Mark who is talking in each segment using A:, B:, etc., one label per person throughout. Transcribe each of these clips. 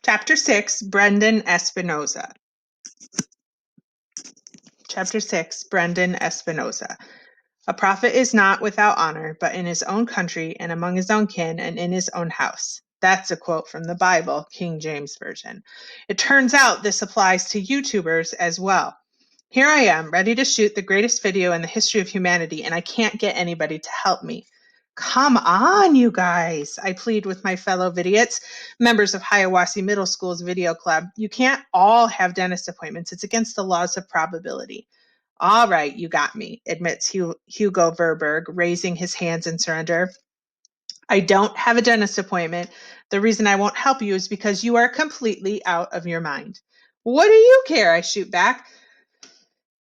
A: Chapter 6, Brendan Espinosa. Chapter 6, Brendan Espinosa. A prophet is not without honor, but in his own country and among his own kin and in his own house. That's a quote from the Bible, King James Version. It turns out this applies to YouTubers as well. Here I am, ready to shoot the greatest video in the history of humanity, and I can't get anybody to help me. Come on, you guys, I plead with my fellow vidiots, members of Hiawassee Middle School's video club. You can't all have dentist appointments. It's against the laws of probability. All right, you got me, admits Hugo Verberg, raising his hands in surrender. I don't have a dentist appointment. The reason I won't help you is because you are completely out of your mind. What do you care? I shoot back.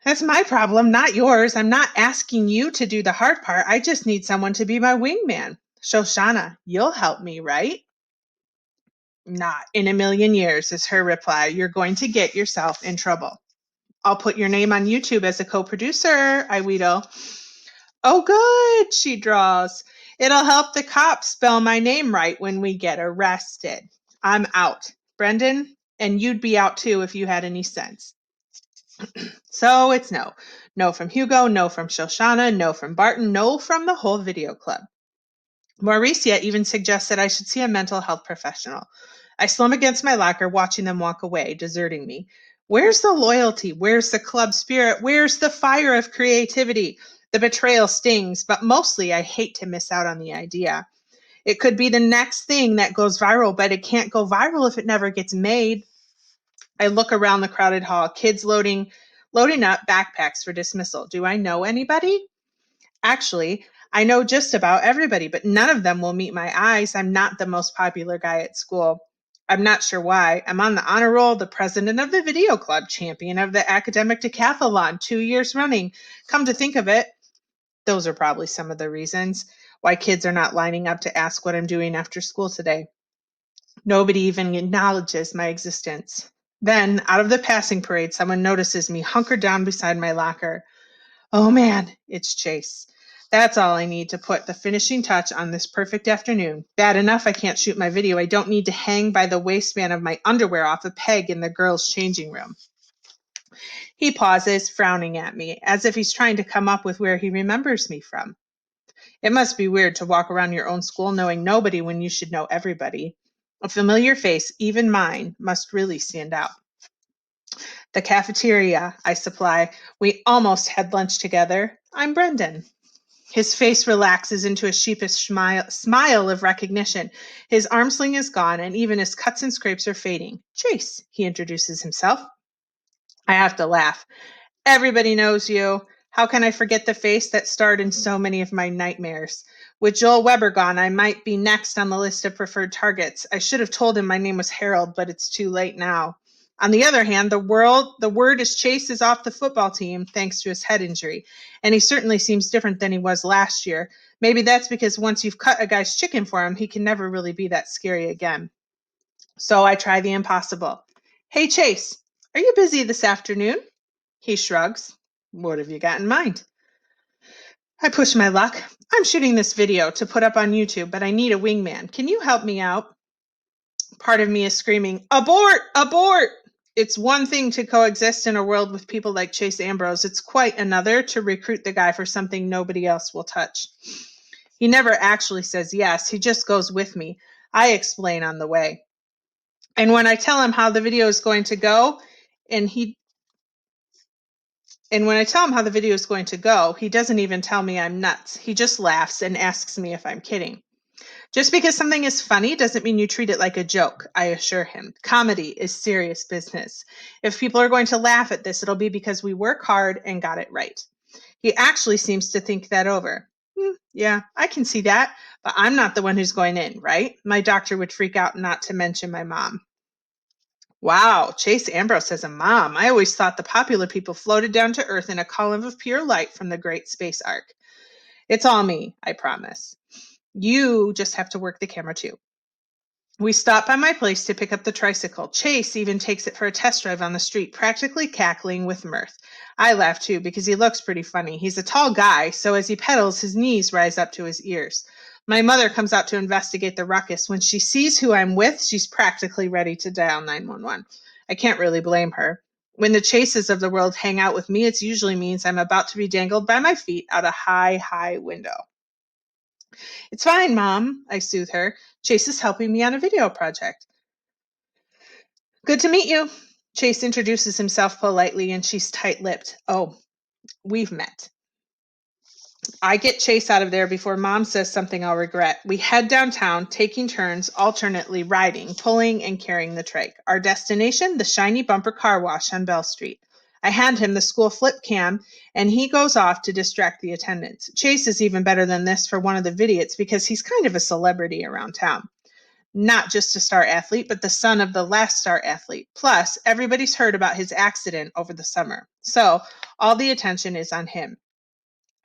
A: That's my problem, not yours. I'm not asking you to do the hard part. I just need someone to be my wingman. Shoshana, you'll help me, right? Not in a million years, is her reply. You're going to get yourself in trouble. I'll put your name on YouTube as a co-producer, I wheedle. Oh, good, she draws. It'll help the cops spell my name right when we get arrested. I'm out. Brendan, and you'd be out too if you had any sense. So it's no. No from Hugo, no from Shoshana, no from Barton, no from the whole video club. Mauricia even suggests that I should see a mental health professional. I slum against my locker, watching them walk away, deserting me. Where's the loyalty? Where's the club spirit? Where's the fire of creativity? The betrayal stings, but mostly I hate to miss out on the idea. It could be the next thing that goes viral, but it can't go viral if it never gets made. I look around the crowded hall, kids loading up backpacks for dismissal. Do I know anybody? Actually, I know just about everybody, but none of them will meet my eyes. I'm not the most popular guy at school. I'm not sure why. I'm on the honor roll, the president of the video club, champion of the academic decathlon, 2 years running. Come to think of it, those are probably some of the reasons why kids are not lining up to ask what I'm doing after school today. Nobody even acknowledges my existence. Then, out of the passing parade, someone notices me hunkered down beside my locker. Oh man, it's Chase. That's all I need to put the finishing touch on this perfect afternoon. Bad enough I can't shoot my video. I don't need to hang by the waistband of my underwear off a peg in the girls' changing room. He pauses, frowning at me, as if he's trying to come up with where he remembers me from. It must be weird to walk around your own school knowing nobody when you should know everybody. A familiar face, even mine, must really stand out. The cafeteria, I supply. We almost had lunch together. I'm Brendan. His face relaxes into a sheepish smile of recognition. His arm sling is gone, and even his cuts and scrapes are fading. Chase, he introduces himself. I have to laugh. Everybody knows you. How can I forget the face that starred in so many of my nightmares? With Joel Weber gone, I might be next on the list of preferred targets. I should have told him my name was Harold, but it's too late now. On the other hand, the word is Chase is off the football team thanks to his head injury, and he certainly seems different than he was last year. Maybe that's because once you've cut a guy's chicken for him, he can never really be that scary again. So I try the impossible. Hey, Chase, are you busy this afternoon? He shrugs. What have you got in mind? I push my luck. I'm shooting this video to put up on YouTube, but I need a wingman. Can you help me out? Part of me is screaming, abort, abort! It's one thing to coexist in a world with people like Chase Ambrose. It's quite another to recruit the guy for something nobody else will touch. He never actually says yes. He just goes with me. I explain on the way. And when I tell him how the video is going to go, he doesn't even tell me I'm nuts. He just laughs and asks me if I'm kidding. Just because something is funny doesn't mean you treat it like a joke, I assure him. Comedy is serious business. If people are going to laugh at this, it'll be because we work hard and got it right. He actually seems to think that over. Yeah, I can see that, but I'm not the one who's going in, right? My doctor would freak out, not to mention my mom. Wow, Chase Ambrose has a mom. I always thought the popular people floated down to earth in a column of pure light from the great space arc. It's all me, I promise. You just have to work the camera too. We stop by my place to pick up the tricycle. Chase even takes it for a test drive on the street, practically cackling with mirth. I laugh too because he looks pretty funny. He's a tall guy, so as he pedals, his knees rise up to his ears. My mother comes out to investigate the ruckus. When she sees who I'm with, she's practically ready to dial 911. I can't really blame her. When the Chases of the world hang out with me, it usually means I'm about to be dangled by my feet out a high, high window. It's fine, Mom, I soothe her. Chase is helping me on a video project. Good to meet you. Chase introduces himself politely, and she's tight-lipped. Oh, we've met. I get Chase out of there before Mom says something I'll regret. We head downtown, taking turns, alternately riding, pulling, and carrying the trike. Our destination, the shiny bumper car wash on Bell Street. I hand him the school flip cam, and he goes off to distract the attendants. Chase is even better than this for one of the vidiots because he's kind of a celebrity around town. Not just a star athlete, but the son of the last star athlete. Plus, everybody's heard about his accident over the summer. So, all the attention is on him.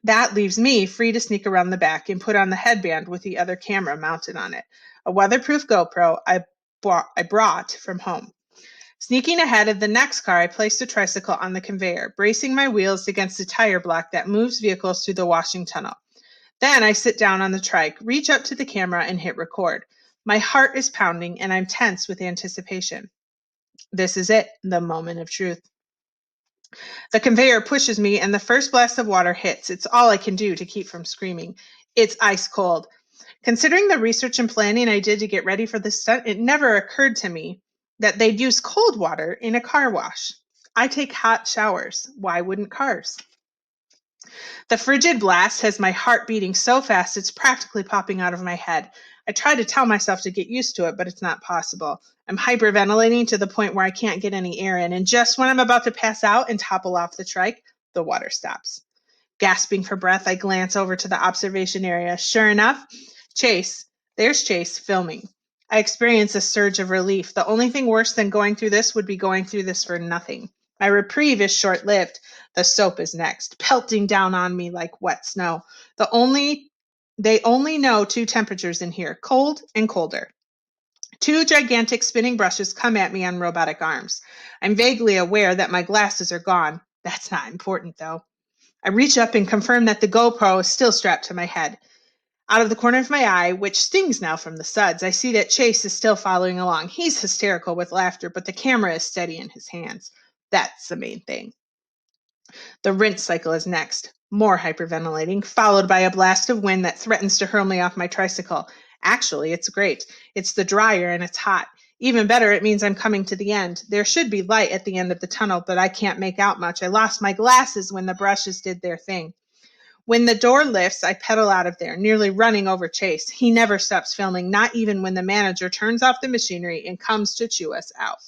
A: That leaves me free to sneak around the back and put on the headband with the other camera mounted on it, a weatherproof GoPro I brought from home. Sneaking ahead of the next car, I place the tricycle on the conveyor, bracing my wheels against the tire block that moves vehicles through the washing tunnel. Then I sit down on the trike, reach up to the camera, and hit record. My heart is pounding, and I'm tense with anticipation. This is it, the moment of truth. The conveyor pushes me, and the first blast of water hits. It's all I can do to keep from screaming. It's ice cold. Considering the research and planning I did to get ready for this stunt, it never occurred to me that they'd use cold water in a car wash. I take hot showers. Why wouldn't cars? The frigid blast has my heart beating so fast it's practically popping out of my head. I try to tell myself to get used to it, but it's not possible. I'm hyperventilating to the point where I can't get any air in, and just when I'm about to pass out and topple off the trike, the water stops. Gasping for breath, I glance over to the observation area. Sure enough, there's Chase filming. I experience a surge of relief. The only thing worse than going through this would be going through this for nothing. My reprieve is short-lived. The soap is next, pelting down on me like wet snow. They only know two temperatures in here, cold and colder. Two gigantic spinning brushes come at me on robotic arms. I'm vaguely aware that my glasses are gone. That's not important, though. I reach up and confirm that the GoPro is still strapped to my head. Out of the corner of my eye, which stings now from the suds, I see that Chase is still following along. He's hysterical with laughter, but the camera is steady in his hands. That's the main thing. The rinse cycle is next. More hyperventilating, followed by a blast of wind that threatens to hurl me off my tricycle. Actually, it's great. It's the dryer and it's hot. Even better, it means I'm coming to the end. There should be light at the end of the tunnel, but I can't make out much. I lost my glasses when the brushes did their thing. When the door lifts, I pedal out of there, nearly running over Chase. He never stops filming, not even when the manager turns off the machinery and comes to chew us out.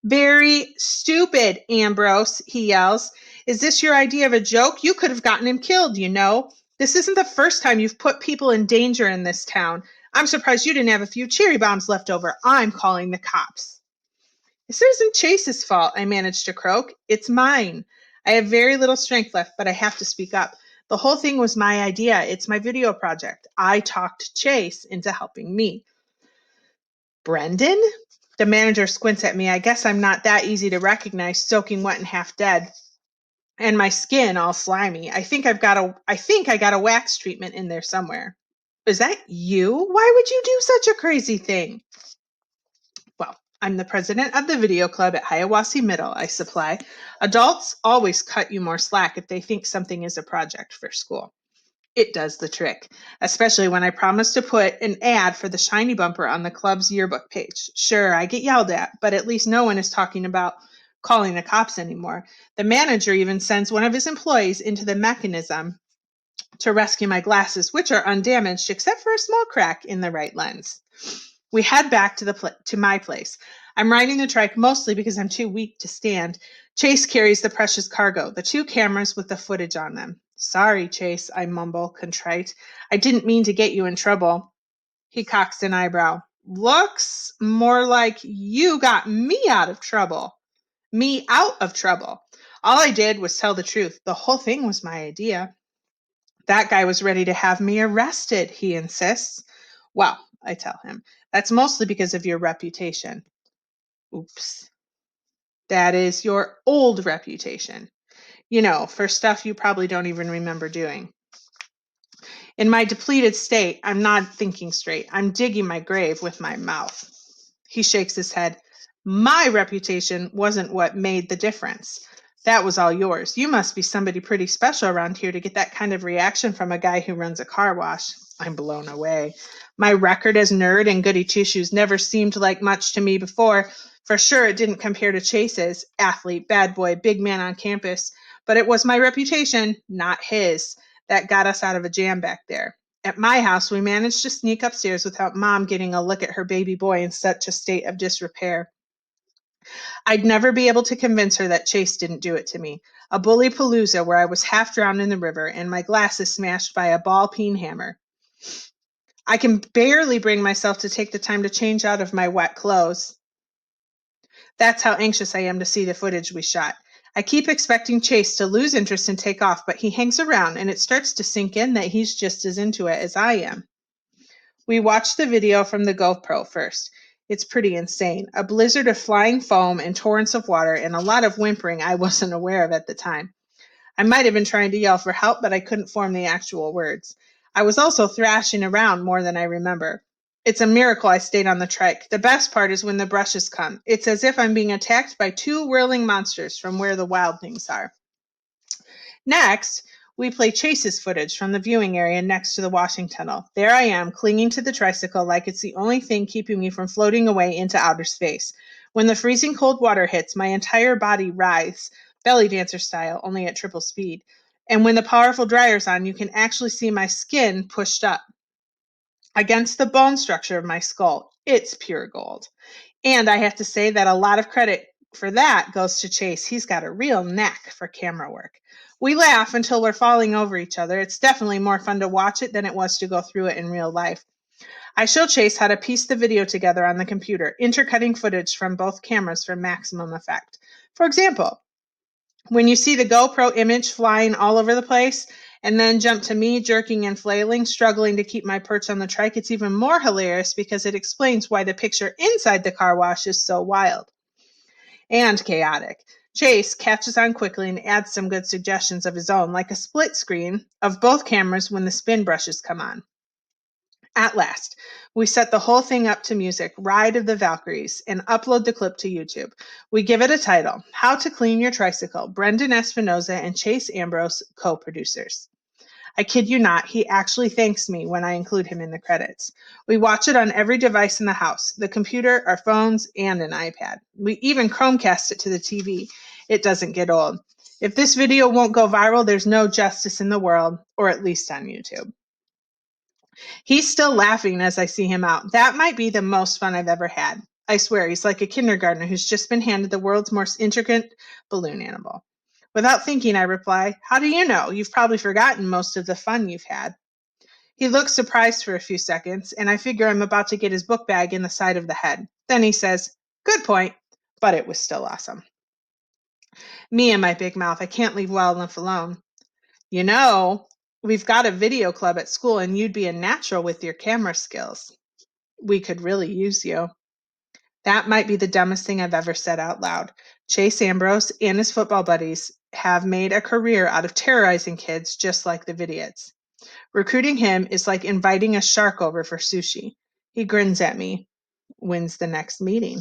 A: Very stupid, Ambrose, he yells. Is this your idea of a joke? You could have gotten him killed, you know. This isn't the first time you've put people in danger in this town. I'm surprised you didn't have a few cherry bombs left over. I'm calling the cops. This isn't Chase's fault, I managed to croak. It's mine. I have very little strength left, but I have to speak up. The whole thing was my idea. It's my video project. I talked Chase into helping me. Brendan? The manager squints at me. I guess I'm not that easy to recognize, soaking wet and half dead. And my skin all slimy. I think I got a wax treatment in there somewhere. Is that you? Why would you do such a crazy thing? Well, I'm the president of the video club at Hiawassee Middle, I supply. Adults always cut you more slack if they think something is a project for school. It does the trick, especially when I promise to put an ad for the shiny bumper on the club's yearbook page. Sure, I get yelled at, but at least no one is talking about calling the cops anymore. The manager even sends one of his employees into the mechanism to rescue my glasses, which are undamaged except for a small crack in the right lens. We head back to my place. I'm riding the trike mostly because I'm too weak to stand. Chase carries the precious cargo, the two cameras with the footage on them. Sorry, Chase, I mumble, contrite. I didn't mean to get you in trouble. He cocks an eyebrow. Looks more like you got me out of trouble. Me out of trouble. All I did was tell the truth. The whole thing was my idea. That guy was ready to have me arrested, he insists. Well, I tell him, that's mostly because of your reputation. Oops. That is your old reputation. You know, for stuff you probably don't even remember doing. In my depleted state, I'm not thinking straight. I'm digging my grave with my mouth. He shakes his head. My reputation wasn't what made the difference. That was all yours. You must be somebody pretty special around here to get that kind of reaction from a guy who runs a car wash. I'm blown away. My record as nerd and goody two-shoes never seemed like much to me before. For sure, it didn't compare to Chase's. Athlete, bad boy, big man on campus. But it was my reputation, not his, that got us out of a jam back there. At my house, we managed to sneak upstairs without Mom getting a look at her baby boy in such a state of disrepair. I'd never be able to convince her that Chase didn't do it to me. A bully palooza where I was half drowned in the river and my glasses smashed by a ball peen hammer. I can barely bring myself to take the time to change out of my wet clothes. That's how anxious I am to see the footage we shot. I keep expecting Chase to lose interest and take off, but he hangs around and it starts to sink in that he's just as into it as I am. We watched the video from the GoPro first. It's pretty insane. A blizzard of flying foam and torrents of water and a lot of whimpering I wasn't aware of at the time. I might have been trying to yell for help, but I couldn't form the actual words. I was also thrashing around more than I remember. It's a miracle I stayed on the trike. The best part is when the brushes come. It's as if I'm being attacked by two whirling monsters from where the wild things are. Next, we play Chase's footage from the viewing area next to the washing tunnel. There I am, clinging to the tricycle like it's the only thing keeping me from floating away into outer space. When the freezing cold water hits, my entire body writhes, belly dancer style, only at triple speed. And when the powerful dryer's on, you can actually see my skin pushed up against the bone structure of my skull. It's pure gold. And I have to say that a lot of credit for that goes to Chase. He's got a real knack for camera work. We laugh until we're falling over each other. It's definitely more fun to watch it than it was to go through it in real life. I show Chase how to piece the video together on the computer, intercutting footage from both cameras for maximum effect. For example, when you see the GoPro image flying all over the place and then jump to me jerking and flailing, struggling to keep my perch on the trike, it's even more hilarious because it explains why the picture inside the car wash is so wild and chaotic. Chase catches on quickly and adds some good suggestions of his own, like a split screen of both cameras when the spin brushes come on. At last, we set the whole thing up to music, Ride of the Valkyries, and upload the clip to YouTube. We give it a title, How to Clean Your Tricycle, Brendan Espinosa and Chase Ambrose, co-producers. I kid you not, he actually thanks me when I include him in the credits. We watch it on every device in the house, the computer, our phones, and an iPad. We even Chromecast it to the TV. It doesn't get old. If this video won't go viral, there's no justice in the world, or at least on YouTube. He's still laughing as I see him out. That might be the most fun I've ever had. I swear, he's like a kindergartner who's just been handed the world's most intricate balloon animal. Without thinking, I reply, How do you know? You've probably forgotten most of the fun you've had. He looks surprised for a few seconds, and I figure I'm about to get his book bag in the side of the head. Then he says, Good point, but it was still awesome. Me and my big mouth, I can't leave well enough alone. You know, we've got a video club at school, and you'd be a natural with your camera skills. We could really use you. That might be the dumbest thing I've ever said out loud. Chase Ambrose and his football buddies have made a career out of terrorizing kids just like the Vidiots. Recruiting him is like inviting a shark over for sushi. He grins at me. When's the next meeting?